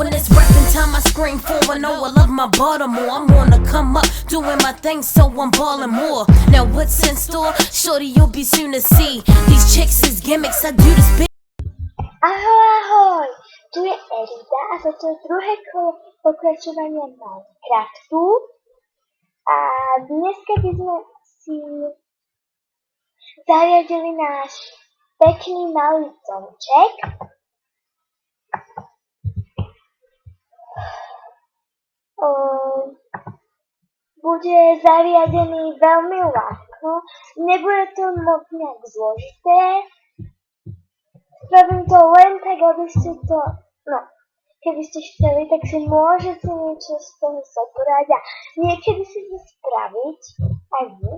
When it's rapping time, I scream for I know I love my Baltimore. I'm gonna come up, doing my thing, so I'm ballin' more. Now what's in store? Shorty, you'll be soon to see. These chicks is gimmicks, I do this big. Ahoj, ahoj, tu je Erika a toto je druhé kolo pokračovania Minecraftu. A dneska by sme si zariadili náš pekný malý domček. Bude zariadený veľmi ľahko, nebude to moc nejak zložité. Robím to len tak, aby ste to, keby ste chceli, tak si môžete niečo z toho zobrať a niekedy si to spraviť aj vy.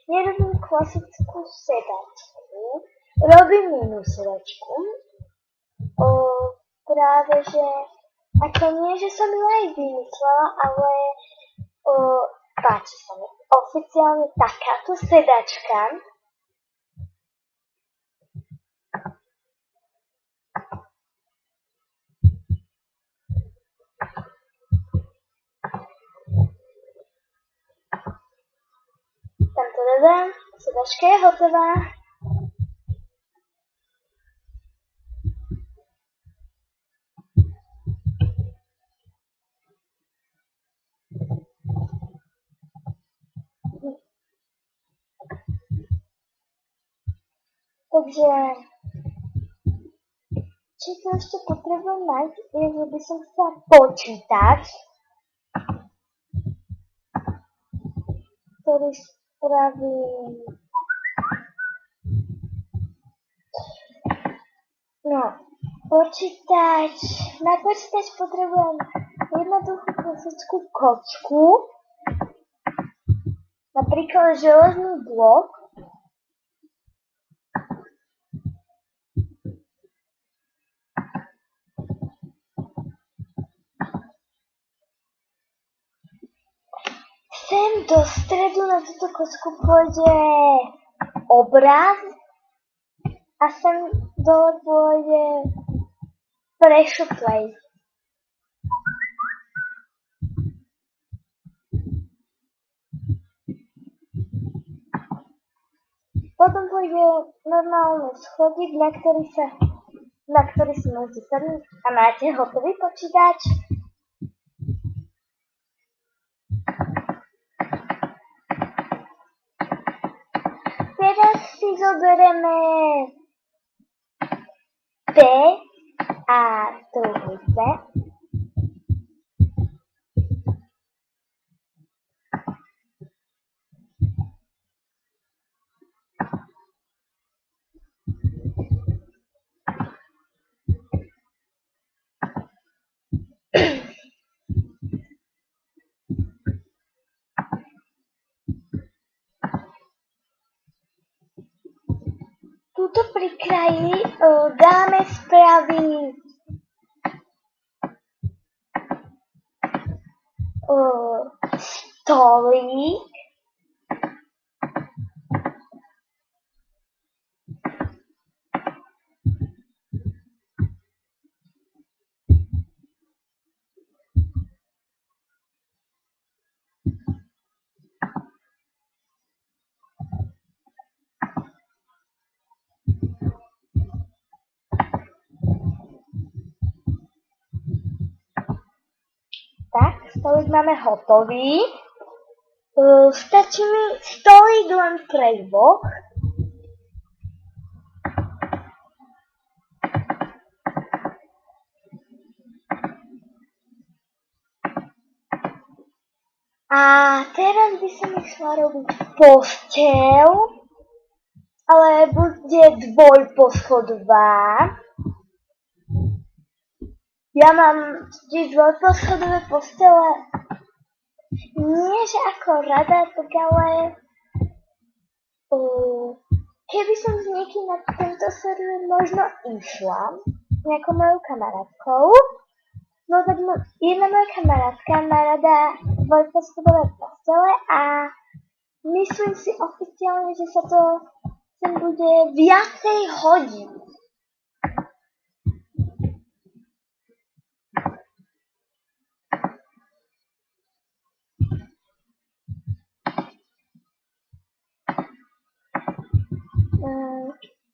Nerobím klasickú sedačku, robím minusovečku. Práve, že ako nie, že som ju aj vymyslela, ale páči sa mi oficiálne takáto sedačka. Tamto dodám, sedačka je hotová. Takže, čo to ešte potrebujem mať, je, že by som chcela počítač, ktorý spravím. Počítač. Na počítač potrebujem jednoduchú klasickú kocku, napríklad železný blok, sem do stredu na túto kocku pôjde obraz a sem dole pôjde pressure plate. Potom pôjde normálny schodík, na ktorý si môžete sadnúť a máte hotový počítač. Teraz si zoberieme P a trojce. Tuto pri kraji dáme spraviť stolík. Tak, stolík máme hotový. Stačí mi stolík len pre dvoch. A teraz by som išla robiť posteľ, ale bude dvojposchodová. Ja mám dvojposchodové postele, nie že ako rada, tak ale keby som s niekým na tento server možno išla, nejakou mojou kamarátkou, no tak jedna moja kamarátka má rada dvojposchodové postele a myslím si oficiálne, že sa to sem bude viacej hodiť.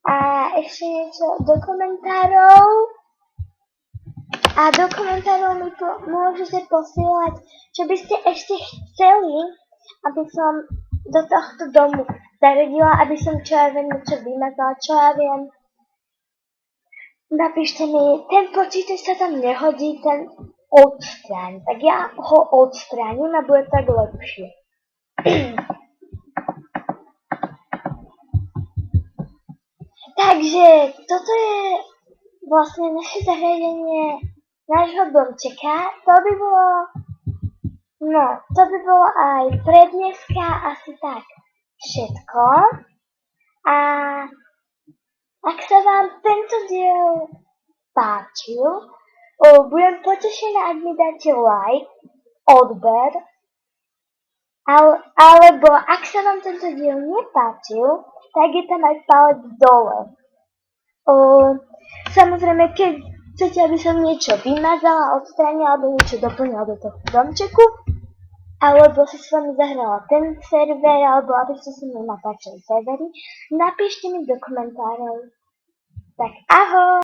A ešte niečo do komentárov. A do komentárov mi môžete posielať, čo by ste ešte chceli, aby som do tohto domu zaradila, aby som čo ja viem, niečo vymazala, čo ja viem. Napíšte mi, ten počítač sa tam nehodí, ten odstráň. Tak ja ho odstránim a bude tak lepšie. Takže toto je vlastne naše zariadenie nášho domčeka. To by bolo aj pre dneska asi tak všetko. A ak sa vám tento diel páčil, budem potešená, ak mi dáte like, odber, alebo ak sa vám tento diel nepáčil, tak je tam aj palec dole. Samozrejme, keď chcete, aby som niečo vymazala, odstránila, alebo niečo doplnila do toho domčeku, alebo si s vami zahrala ten server, alebo aby ste si mnou napáčali servery, napíšte mi do komentárov. Tak ahoj!